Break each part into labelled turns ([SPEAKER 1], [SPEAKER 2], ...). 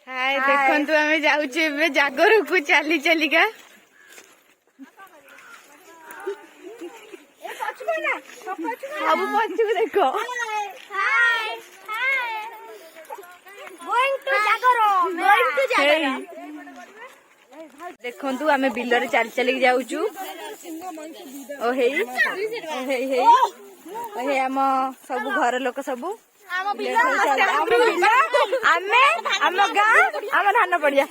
[SPEAKER 1] हाय देखंतु हमें जाउचे एबे जागर को चली चलिका सब पछू देखो देखंतु आमे बिलरे चली चली जाउचु ओ हे आम सब घर लोक सब आम गाँ आम धान पड़िया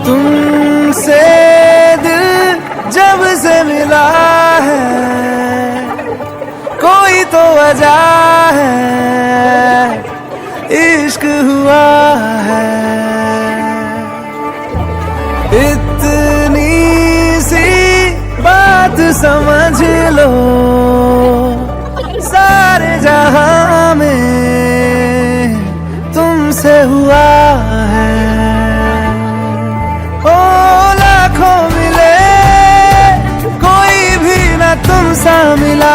[SPEAKER 2] तुमसे दिल जब से मिला है कोई तो वजह है इश्क हुआ है इतनी सी बात समझ लो सारे जहां में तुमसे हुआ है ओ लाखों मिले कोई भी ना तुम सा मिला